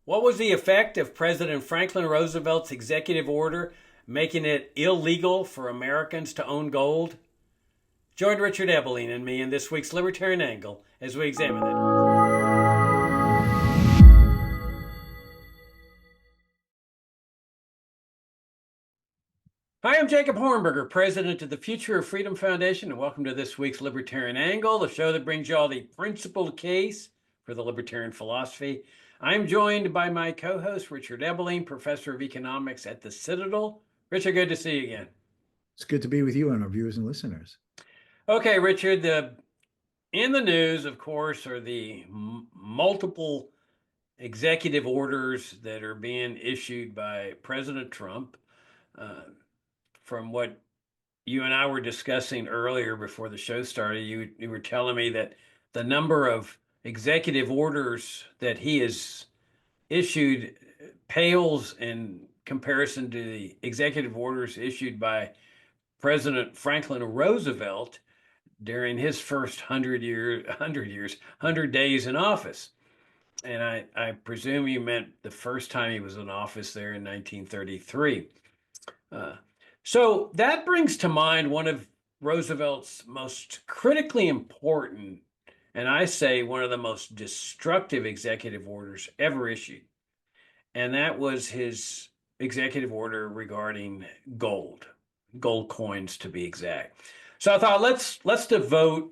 What was the effect of President Franklin Roosevelt's executive order making it illegal for Americans to own gold? Join Richard Ebeling and me in this week's Libertarian Angle as we examine that. Hi, I'm Jacob Hornberger, president of the Future of Freedom Foundation, and welcome to this week's Libertarian Angle, the show that brings you all the principled case for the libertarian philosophy. I'm joined by my co-host, Richard Ebeling, professor of economics at the Citadel. Richard, good to see you again. It's good to be with you and our viewers and listeners. Okay, Richard, in the news, of course, are the multiple executive orders that are being issued by President Trump. From what you and I were discussing earlier before the show started, you were telling me that the number of executive orders that he has issued pales in comparison to the executive orders issued by President Franklin Roosevelt during his first 100 days in office. And I presume you meant the first time he was in office there in 1933. So that brings to mind one of Roosevelt's most critically important, and I say one of the most destructive executive orders ever issued. And that was his executive order regarding gold coins to be exact. So I thought let's devote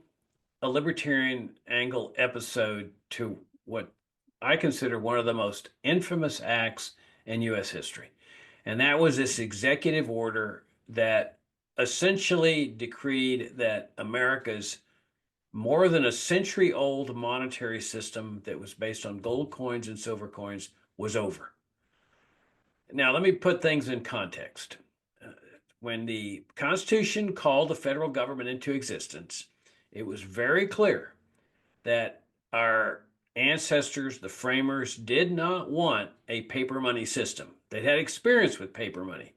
a Libertarian Angle episode to what I consider one of the most infamous acts in U.S. history. And that was this executive order that essentially decreed that America's more than a century-old monetary system that was based on gold coins and silver coins was over. Now, let me put things in context. When the Constitution called the federal government into existence, it was very clear that our ancestors, the framers, did not want a paper money system. They had experience with paper money.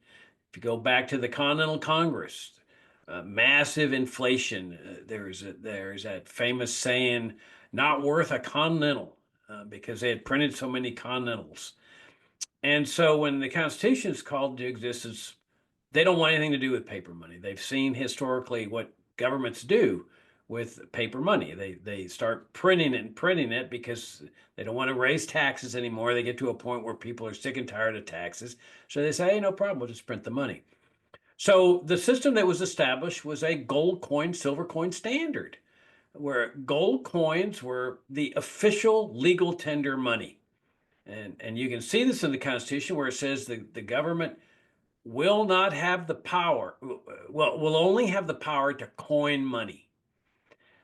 If you go back to the Continental Congress, massive inflation. There's that famous saying, "Not worth a continental," because they had printed so many continentals. And so when the Constitution is called into existence, they don't want anything to do with paper money. They've seen historically what governments do with paper money. They start printing it because they don't want to raise taxes anymore. They get to a point where people are sick and tired of taxes. So they say, hey, no problem, we'll just print the money. So the system that was established was a gold coin, silver coin standard, where gold coins were the official legal tender money. And you can see this in the Constitution where it says the government will not have the power, will only have the power to coin money.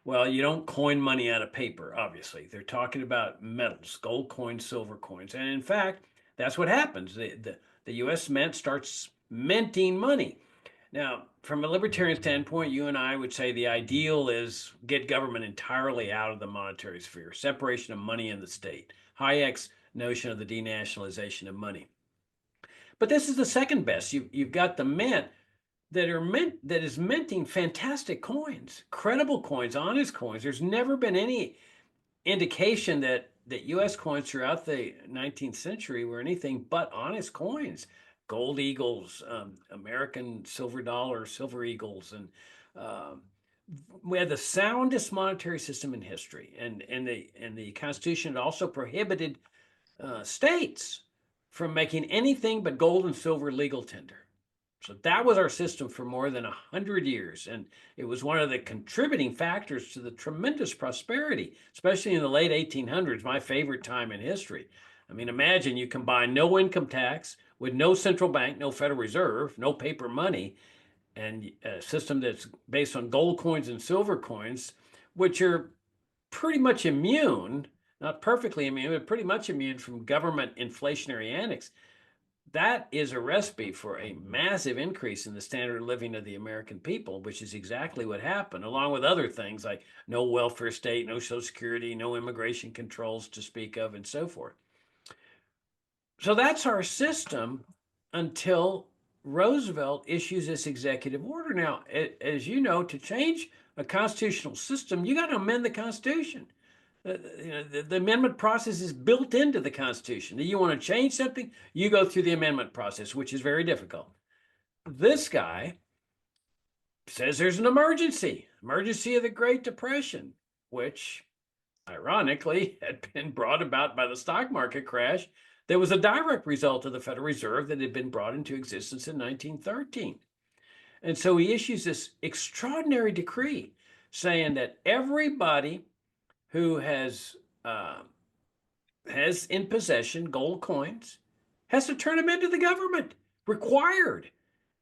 Well, you don't coin money out of paper, obviously. They're talking about metals, gold coins, silver coins. And in fact, that's what happens. The U.S. Mint starts minting money. Now, from a libertarian standpoint, you and I would say the ideal is get government entirely out of the monetary sphere, separation of money and the state. Hayek's notion of the denationalization of money. But this is the second best. You've got the mint that is minting fantastic coins, credible coins, honest coins. There's never been any indication that U.S. coins throughout the 19th century were anything but honest coins. Gold eagles, American silver dollars, silver eagles, and we had the soundest monetary system in history. And the Constitution also prohibited states from making anything but gold and silver legal tender. So that was our system for more than 100 years. And it was one of the contributing factors to the tremendous prosperity, especially in the late 1800s, my favorite time in history. I mean, imagine you combine no income tax with no central bank, no Federal Reserve, no paper money, and a system that's based on gold coins and silver coins, which are pretty much immune, not perfectly immune, but pretty much immune from government inflationary annex. That is a recipe for a massive increase in the standard of living of the American people, which is exactly what happened, along with other things like no welfare state, no Social Security, no immigration controls to speak of, and so forth. So that's our system until Roosevelt issues this executive order. Now, as you know, to change a constitutional system, you got to amend the Constitution. The amendment process is built into the Constitution. You want to change something, you go through the amendment process, which is very difficult. This guy says there's an emergency of the Great Depression, which ironically had been brought about by the stock market crash that was a direct result of the Federal Reserve that had been brought into existence in 1913. And so he issues this extraordinary decree saying that everybody who has in possession gold coins has to turn them into the government, required.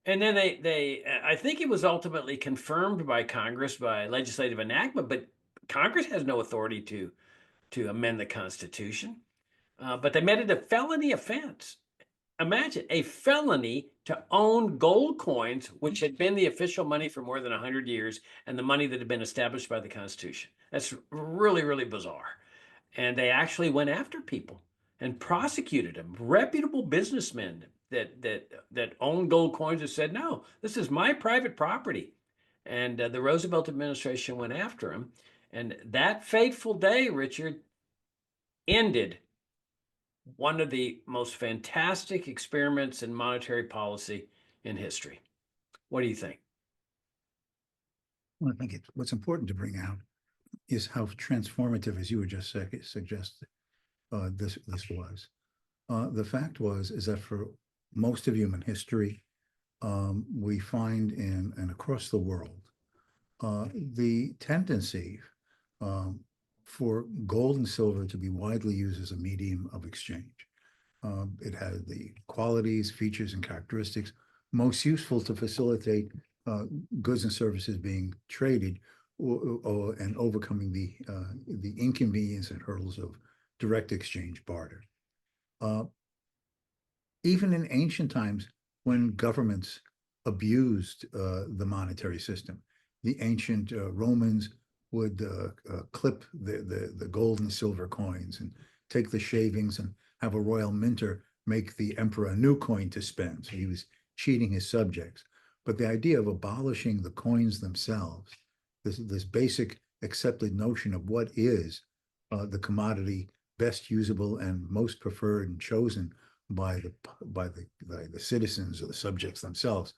And then I think it was ultimately confirmed by Congress by legislative enactment, but Congress has no authority to amend the Constitution. But they made it a felony offense. Imagine a felony to own gold coins, which had been the official money for more than 100 years and the money that had been established by the Constitution. That's really, really bizarre. And they actually went after people and prosecuted them. Reputable businessmen that owned gold coins have said, no, this is my private property. And the Roosevelt administration went after him. And that fateful day, Richard, ended one of the most fantastic experiments in monetary policy in history. What do you think? Well, I think what's important to bring out is how transformative, as you were just suggested, this was. The fact is that for most of human history, we find in and across the world the tendency for gold and silver to be widely used as a medium of exchange. It had the qualities, features, and characteristics most useful to facilitate goods and services being traded and overcoming the inconvenience and hurdles of direct exchange barter. Even in ancient times, when governments abused the monetary system, the ancient Romans would clip the gold and silver coins and take the shavings and have a royal minter make the emperor a new coin to spend. So he was cheating his subjects. But the idea of abolishing the coins themselves, this basic accepted notion of what is the commodity best usable and most preferred and chosen by the citizens or the subjects themselves,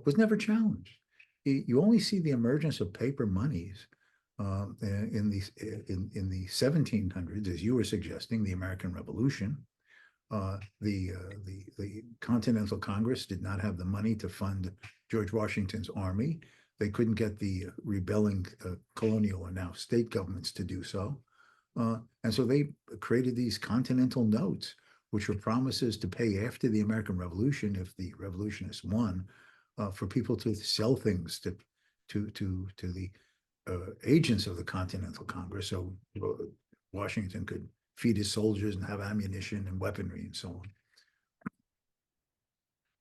was never challenged. You only see the emergence of paper monies in the 1700s, as you were suggesting, the American Revolution. The Continental Congress did not have the money to fund George Washington's army. They couldn't get the rebelling colonial and now state governments to do so. And so they created these continental notes, which were promises to pay after the American Revolution if the revolutionists won, for people to sell things to the agents of the Continental Congress, so Washington could feed his soldiers and have ammunition and weaponry and so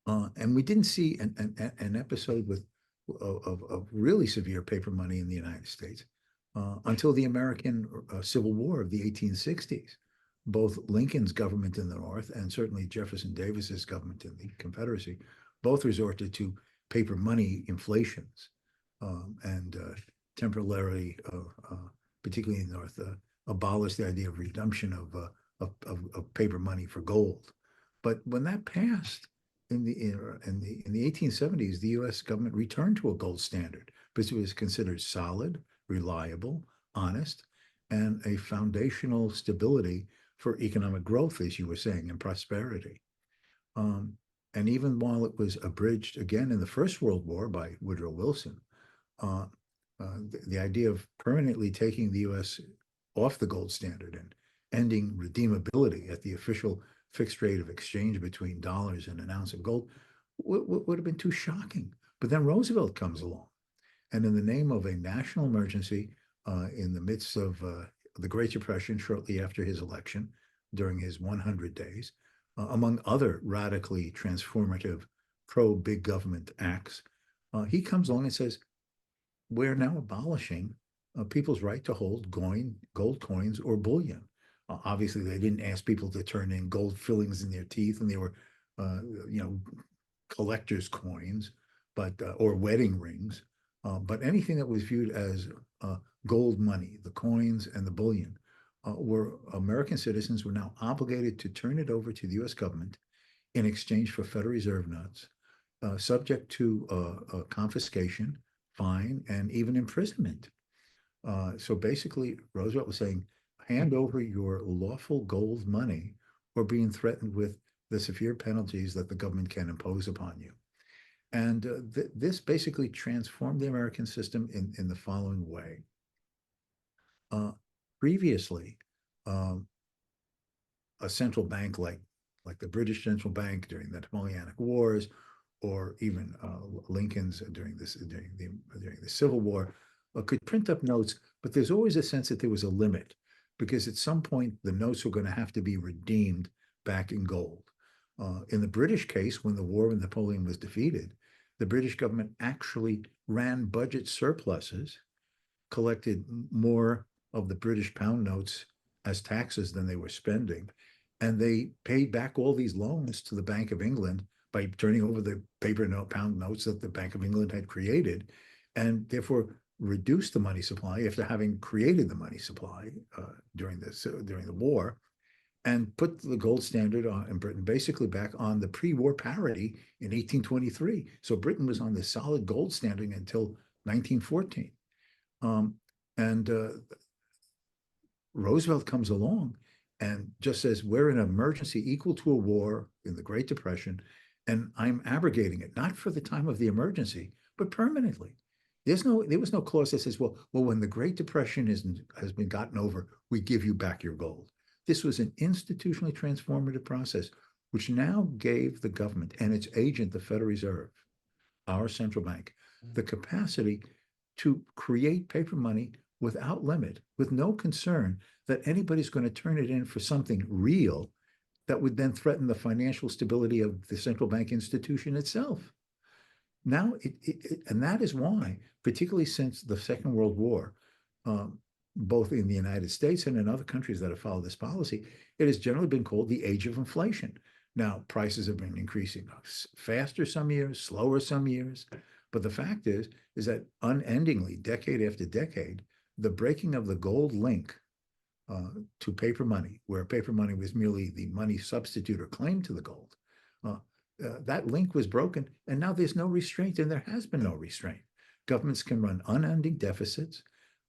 on. And we didn't see an episode of really severe paper money in the United States until the American Civil War of the 1860s. Both Lincoln's government in the North and certainly Jefferson Davis's government in the Confederacy both resorted to paper money inflations and temporarily, particularly in the North, abolished the idea of redemption of paper money for gold. But when that passed in the 1870s, the U.S. government returned to a gold standard because it was considered solid, reliable, honest, and a foundational stability for economic growth, as you were saying, and prosperity. And even while it was abridged again in the First World War by Woodrow Wilson, the idea of permanently taking the U.S. off the gold standard and ending redeemability at the official fixed rate of exchange between dollars and an ounce of gold would have been too shocking. But then Roosevelt comes along, and in the name of a national emergency, in the midst of the Great Depression, shortly after his election, during his 100 days, among other radically transformative pro-big government acts, he comes along and says, we're now abolishing people's right to hold gold coins or bullion. Obviously, they didn't ask people to turn in gold fillings in their teeth, and they were, collector's coins, but or wedding rings. But anything that was viewed as gold money, the coins and the bullion, where American citizens were now obligated to turn it over to the U.S. government in exchange for Federal Reserve notes, subject to confiscation, fine, and even imprisonment. So basically, Roosevelt was saying, hand over your lawful gold money or being threatened with the severe penalties that the government can impose upon you. And this basically transformed the American system in the following way. Previously, um, a central bank like the British Central Bank during the Napoleonic Wars, or even Lincoln's during the Civil War, could print up notes, but there's always a sense that there was a limit, because at some point the notes were going to have to be redeemed back in gold. In the British case, when the war with Napoleon was defeated, the British government actually ran budget surpluses, collected more of the British pound notes as taxes than they were spending, and they paid back all these loans to the Bank of England by turning over the paper note pound notes that the Bank of England had created, and therefore reduced the money supply after having created the money supply during the war, and put the gold standard in Britain basically back on the pre-war parity in 1823. So Britain was on the solid gold standard until 1914. And Roosevelt comes along and just says, we're in an emergency equal to a war in the Great Depression, and I'm abrogating it, not for the time of the emergency, but permanently. There was no clause that says, well, when the Great Depression has been gotten over, we give you back your gold. This was an institutionally transformative process, which now gave the government and its agent, the Federal Reserve, our central bank, the capacity to create paper money without limit, with no concern that anybody's going to turn it in for something real that would then threaten the financial stability of the central bank institution itself. Now, and that is why, particularly since the Second World War, both in the United States and in other countries that have followed this policy, it has generally been called the age of inflation. Now, prices have been increasing faster some years, slower some years. But the fact is that unendingly, decade after decade, the breaking of the gold link to paper money, where paper money was merely the money substitute or claim to the gold, that link was broken, and now there's no restraint, and there has been no restraint. Governments can run unending deficits.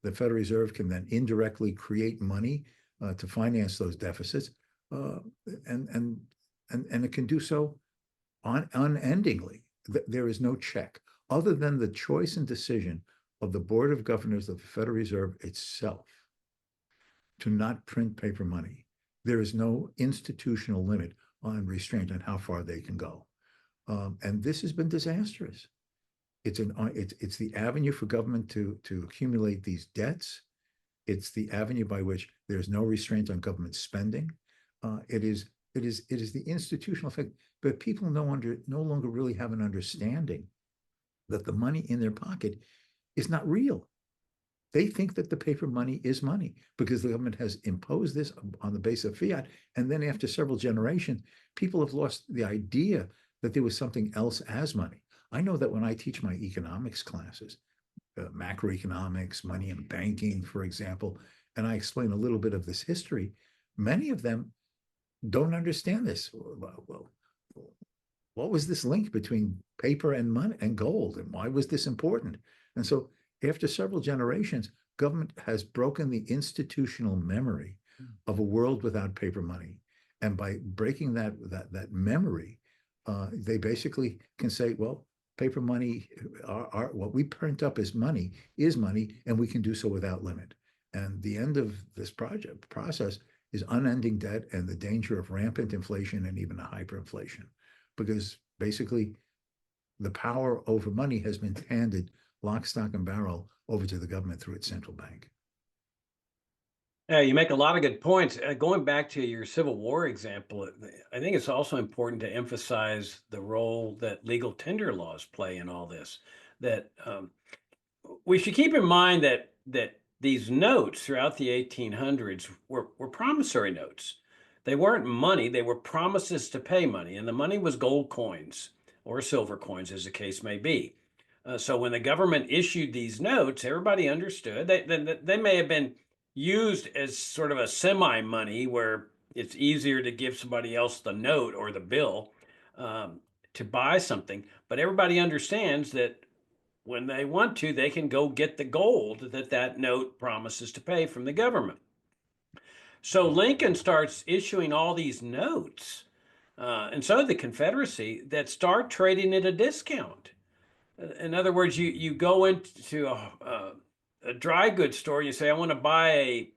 The Federal Reserve can then indirectly create money to finance those deficits, and it can do so unendingly. There is no check other than the choice and decision of the Board of Governors of the Federal Reserve itself to not print paper money. There is no institutional limit on restraint on how far they can go. And this has been disastrous. It's the avenue for government to accumulate these debts. It's the avenue by which there's no restraint on government spending. It is the institutional effect, but people no longer really have an understanding that the money in their pocket is not real. They think that the paper money is money because the government has imposed this on the basis of fiat. And then after several generations, people have lost the idea that there was something else as money. I know that when I teach my economics classes, macroeconomics, money and banking, for example, and I explain a little bit of this history, many of them don't understand this. Well, what was this link between paper and money and gold, and why was this important? And so after several generations, government has broken the institutional memory of a world without paper money. And by breaking that memory, they basically can say, well, paper money, what we print up as money is money, and we can do so without limit. And the end of this process is unending debt and the danger of rampant inflation and even a hyperinflation, because basically the power over money has been handed lock, stock, and barrel over to the government through its central bank. Yeah, you make a lot of good points. Going back to your Civil War example, I think it's also important to emphasize the role that legal tender laws play in all this. That we should keep in mind that these notes throughout the 1800s were promissory notes. They weren't money; they were promises to pay money, and the money was gold coins or silver coins, as the case may be. So when the government issued these notes, everybody understood. They may have been used as sort of a semi-money where it's easier to give somebody else the note or the bill um, to buy something. But everybody understands that when they want to, they can go get the gold that that note promises to pay from the government. So Lincoln starts issuing all these notes, and so did the Confederacy, that start trading at a discount. In other words, you go into a dry goods store, you say, I want to buy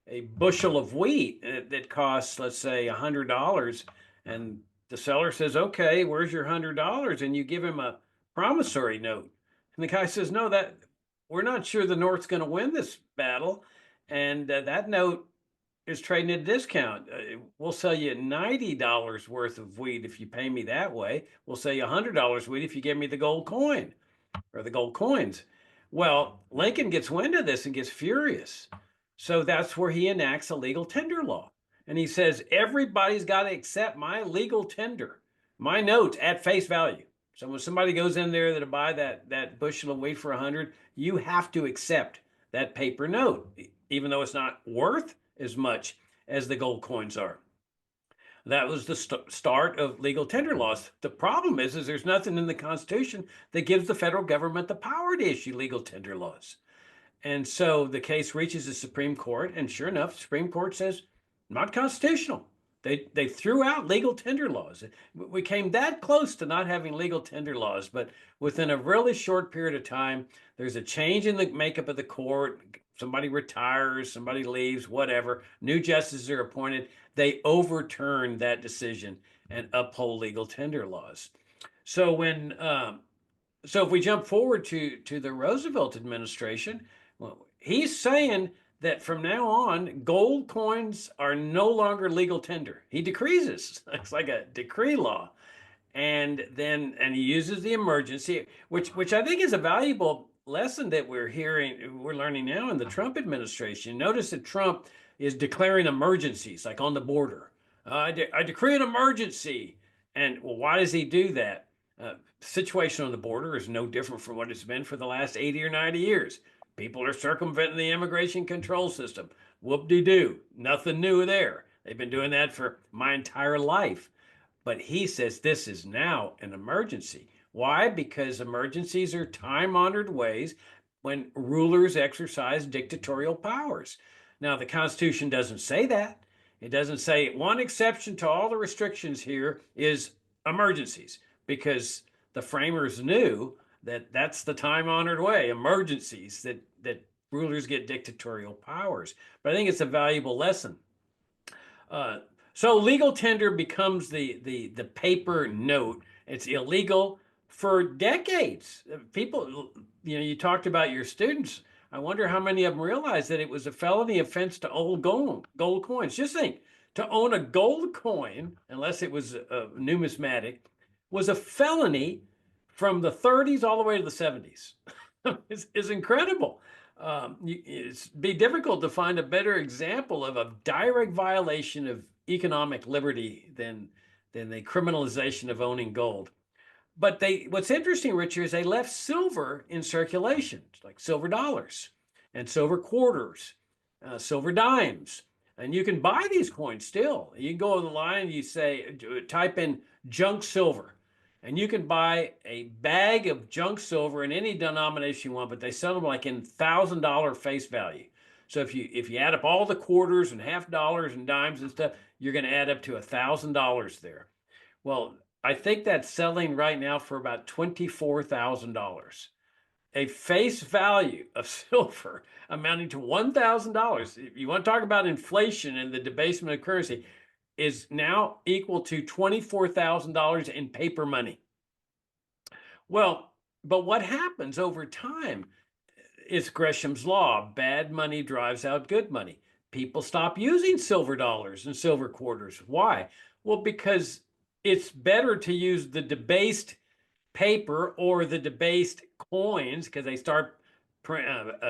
a bushel of wheat that costs, let's say, $100, and the seller says, okay, where's your $100? And you give him a promissory note, and the guy says, no, that we're not sure the North's going to win this battle, and that note is trading at a discount. We'll sell you $90 worth of wheat if you pay me that way. We'll sell you $100 wheat if you give me the gold coin or the gold coins. Well, Lincoln gets wind of this and gets furious. So that's where he enacts a legal tender law. And he says, everybody's got to accept my legal tender, my notes at face value. So when somebody goes in there to buy that bushel of wheat for 100, you have to accept that paper note, even though it's not worth as much as the gold coins are. That was the start of legal tender laws. The problem is there's nothing in the Constitution that gives the federal government the power to issue legal tender laws. And so the case reaches the Supreme Court, and sure enough, the Supreme Court says, not constitutional. They threw out legal tender laws. We came that close to not having legal tender laws, but within a really short period of time, there's a change in the makeup of the court. Somebody retires, somebody leaves, whatever. New justices are appointed. They overturn that decision and uphold legal tender laws. So so if we jump forward to the Roosevelt administration, well, he's saying that from now on, gold coins are no longer legal tender. He decrees this. It's like a decree law. And he uses the emergency, which I think is a valuable lesson that we're learning now in the Trump administration. Notice that Trump is declaring emergencies, like on the border. I decree an emergency. And well, why does he do that? Situation on the border is no different from what it's been for the last 80 or 90 years. People are circumventing the immigration control system. Whoop-de-doo. Nothing new there. They've been doing that for my entire life. But he says this is now an emergency. Why? Because emergencies are time-honored ways when rulers exercise dictatorial powers. Now, the Constitution doesn't say that. It doesn't say one exception to all the restrictions here is emergencies, because the framers knew that that's the time-honored way, emergencies, that rulers get dictatorial powers. But I think it's a valuable lesson. So legal tender becomes the paper note. It's illegal for decades. People, you talked about your students. I wonder how many of them realize that it was a felony offense to own gold coins. Just think, to own a gold coin, unless it was numismatic, was a felony from the 30s all the way to the 70s. It's incredible. It'd be difficult to find a better example of a direct violation of economic liberty than the criminalization of owning gold. But what's interesting, Richard, is they left silver in circulation, like silver dollars and silver quarters, silver dimes. And you can buy these coins still. You can go on the line, you say, type in junk silver, and you can buy a bag of junk silver in any denomination you want, but they sell them like in $1,000 face value. So if you add up all the quarters and half dollars and dimes and stuff, you're going to add up to $1,000 there. Well, I think that's selling right now for about $24,000. A face value of silver amounting to $1,000. If you want to talk about inflation and the debasement of currency, is now equal to $24,000 in paper money. Well, but what happens over time is Gresham's law. Bad money drives out good money. People stop using silver dollars and silver quarters. Why? Well, because it's better to use the debased paper or the debased coins, because they start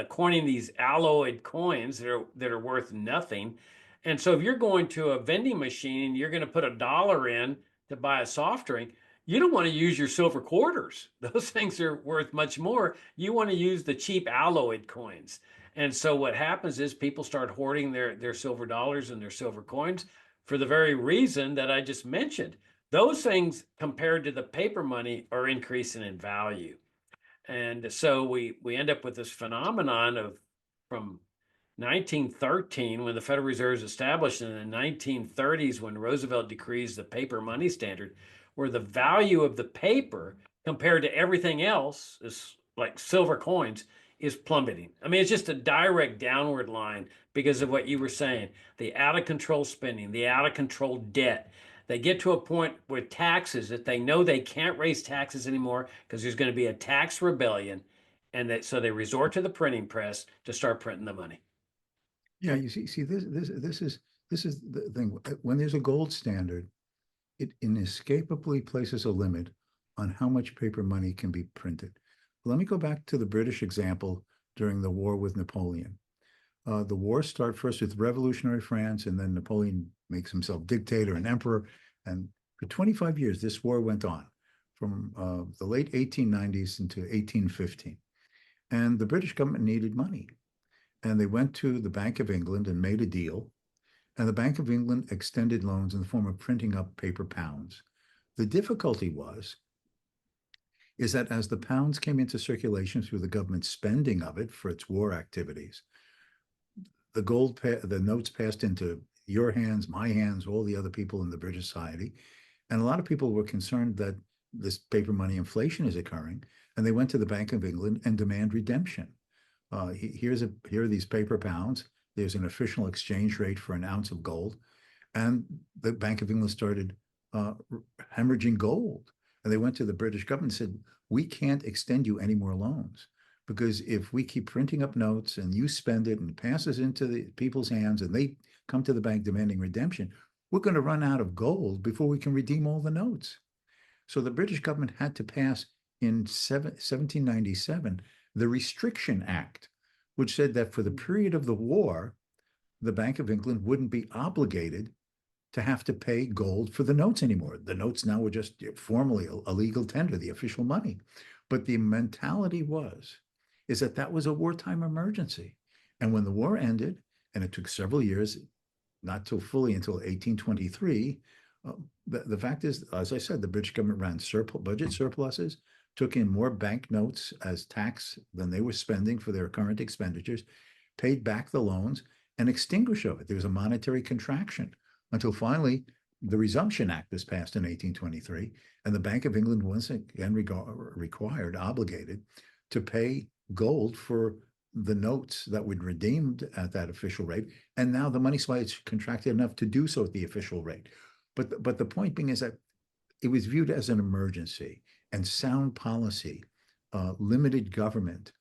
coining these alloyed coins that are worth nothing. And so if you're going to a vending machine and you're going to put $1 in to buy a soft drink, you don't want to use your silver quarters. Those things are worth much more. You want to use the cheap alloyed coins. And so what happens is people start hoarding their silver dollars and their silver coins for the very reason that I just mentioned. Those things compared to the paper money are increasing in value. And so we end up with this phenomenon of from 1913, when the Federal Reserve is established, in the 1930s, when Roosevelt decrees the paper money standard, where the value of the paper compared to everything else is like silver coins is plummeting. I mean, it's just a direct downward line because of what you were saying, the out of control spending, the out of control debt. They get to a point with taxes that they know they can't raise taxes anymore because there's going to be a tax rebellion. And that, so they resort to the printing press to start printing the money. Yeah, you see, this is the thing. When there's a gold standard, it inescapably places a limit on how much paper money can be printed. Let me go back to the British example during the war with Napoleon. The war started first with revolutionary France, and then Napoleon makes himself dictator and emperor. And for 25 years, this war went on from the late 1890s into 1815. And the British government needed money. And they went to the Bank of England and made a deal. And the Bank of England extended loans in the form of printing up paper pounds. The difficulty is that as the pounds came into circulation through the government spending of it for its war activities, the notes passed into your hands, my hands, all the other people in the British society. And a lot of people were concerned that this paper money inflation is occurring, and they went to the Bank of England and demand redemption. Here are these paper pounds. There's an official exchange rate for an ounce of gold. And the Bank of England started hemorrhaging gold. And they went to the British government and said, we can't extend you any more loans, because if we keep printing up notes and you spend it and it passes into the people's hands and they come to the bank demanding redemption, we're going to run out of gold before we can redeem all the notes. So the British government had to pass in 1797 the Restriction Act, which said that for the period of the war, the Bank of England wouldn't be obligated to have to pay gold for the notes anymore. The notes now were just formally a legal tender, the official money. But the mentality is that was a wartime emergency. And when the war ended, and it took several years, not till fully until 1823, the fact is, as I said, the British government ran budget surpluses, took in more banknotes as tax than they were spending for their current expenditures, paid back the loans, and extinguished of it. There was a monetary contraction until finally the Resumption Act was passed in 1823, and the Bank of England once again obligated to pay gold for the notes that were redeemed at that official rate. And now the money supply is contracted enough to do so at the official rate. But the point being is that it was viewed as an emergency, and sound policy, limited government,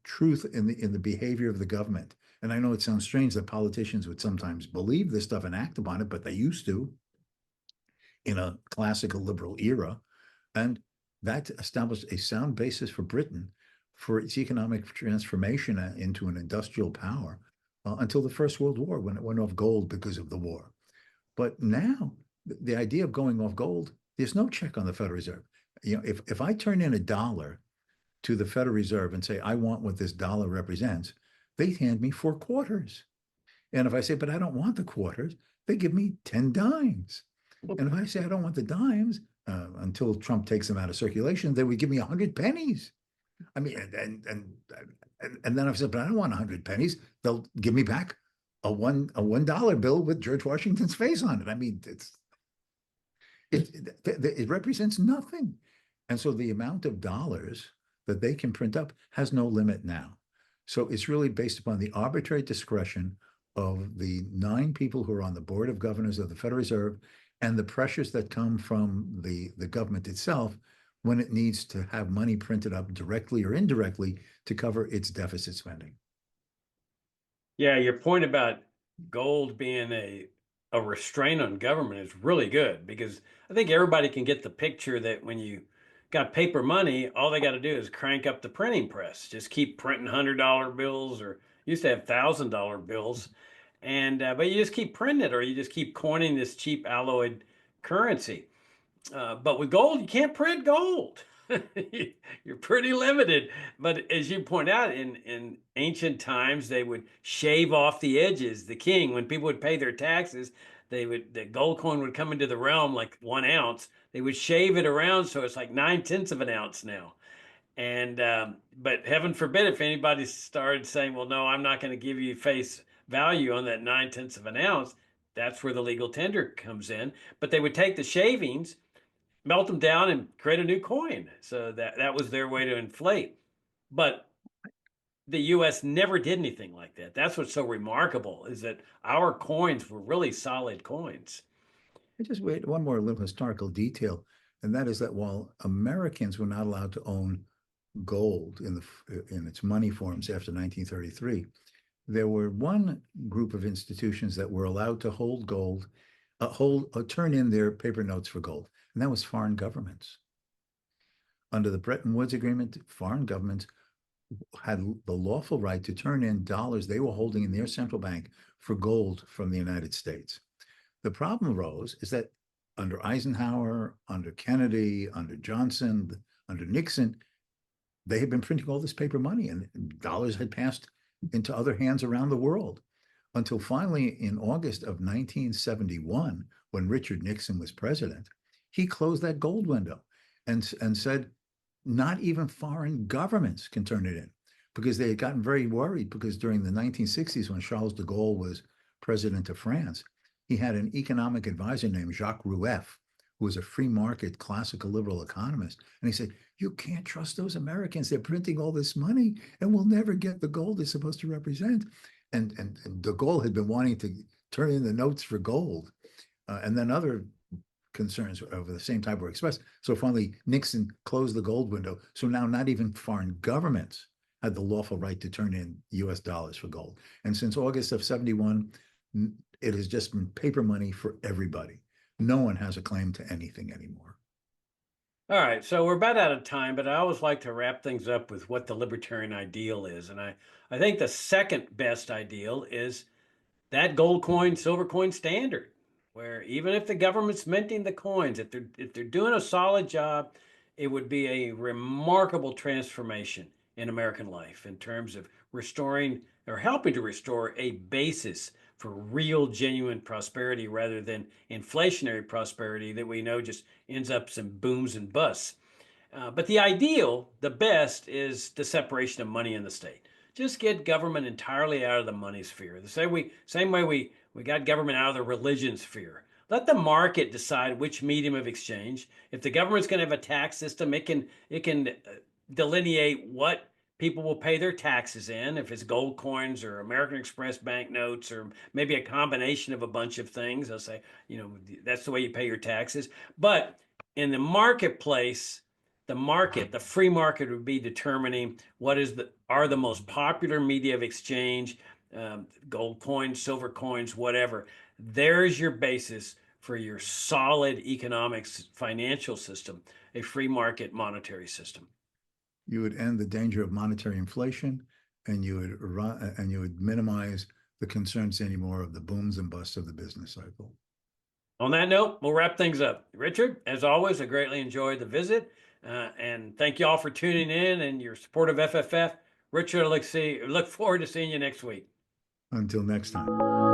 truth in the behavior of the government. And I know it sounds strange that politicians would sometimes believe this stuff and act upon it, but they used to in a classical liberal era. And that established a sound basis for Britain for its economic transformation into an industrial power until the First World War, when it went off gold because of the war. But now the idea of going off gold, there's no check on the Federal Reserve. If I turn in $1 to the Federal Reserve and say, I want what this dollar represents, they hand me 4 quarters. And if I say, but I don't want the quarters, they give me 10 dimes. And if I say I don't want the dimes, until Trump takes them out of circulation, they would give me 100 pennies. I mean, and then I've said, but I don't want 100 pennies. They'll give me back a $1 bill with George Washington's face on it. I mean, it represents nothing. And so the amount of dollars that they can print up has no limit now. So it's really based upon the arbitrary discretion of the 9 people who are on the Board of Governors of the Federal Reserve, and the pressures that come from the government itself when it needs to have money printed up directly or indirectly to cover its deficit spending. Yeah, your point about gold being a restraint on government is really good, because I think everybody can get the picture that when you got paper money, all they got to do is crank up the printing press. Just keep printing $100 bills, or used to have $1,000 bills, and but you just keep printing it, or you just keep coining this cheap alloyed currency. But with gold, you can't print gold. You're pretty limited. But as you point out, in ancient times, they would shave off the edges. The king, when people would pay their taxes, the gold coin would come into the realm like 1 ounce. They would shave it around so it's like 9/10 of an ounce now. And but heaven forbid if anybody started saying, "Well, no, I'm not going to give you face value on that 9/10 of an ounce." That's where the legal tender comes in. But they would take the shavings, melt them down, and create a new coin. So that was their way to inflate. But the U.S. never did anything like that. That's what's so remarkable is that our coins were really solid coins. I just wait one more little historical detail, and that is that while Americans were not allowed to own gold in its money forms after 1933, there were one group of institutions that were allowed to hold gold, turn in their paper notes for gold, and that was foreign governments. Under the Bretton Woods Agreement, foreign governments had the lawful right to turn in dollars they were holding in their central bank for gold from the United States. The problem arose is that under Eisenhower, under Kennedy, under Johnson, under Nixon, they had been printing all this paper money and dollars had passed into other hands around the world until finally in August of 1971, when Richard Nixon was president, he closed that gold window and said, not even foreign governments can turn it in, because they had gotten very worried because during the 1960s, when Charles de Gaulle was president of France, he had an economic advisor named Jacques Rueff, who was a free market classical liberal economist. And he said, you can't trust those Americans. They're printing all this money and we'll never get the gold they're supposed to represent. And de Gaulle had been wanting to turn in the notes for gold. And then other concerns over the same type were expressed. So finally, Nixon closed the gold window. So now not even foreign governments had the lawful right to turn in US dollars for gold. And since August of 71, it has just been paper money for everybody. No one has a claim to anything anymore. All right, so we're about out of time, but I always like to wrap things up with what the libertarian ideal is. And I think the second best ideal is that gold coin, silver coin standard, where even if the government's minting the coins, if they're doing a solid job, it would be a remarkable transformation in American life in terms of restoring or helping to restore a basis for real, genuine prosperity rather than inflationary prosperity that we know just ends up some booms and busts. But the ideal, the best, is the separation of money and the state. Just get government entirely out of the money sphere. The same way we got government out of the religion sphere. Let the market decide which medium of exchange. If the government's going to have a tax system, it can delineate what people will pay their taxes in, if it's gold coins or American Express banknotes or maybe a combination of a bunch of things. They'll say, that's the way you pay your taxes. But in the marketplace, the free market would be determining what are the most popular media of exchange, gold coins, silver coins, whatever. There's your basis for your solid economics financial system, a free market monetary system. You would end the danger of monetary inflation, and you would minimize the concerns anymore of the booms and busts of the business cycle. On that note, we'll wrap things up. Richard, as always, I greatly enjoyed the visit. And thank you all for tuning in and your support of FFF. Richard, look forward to seeing you next week. Until next time.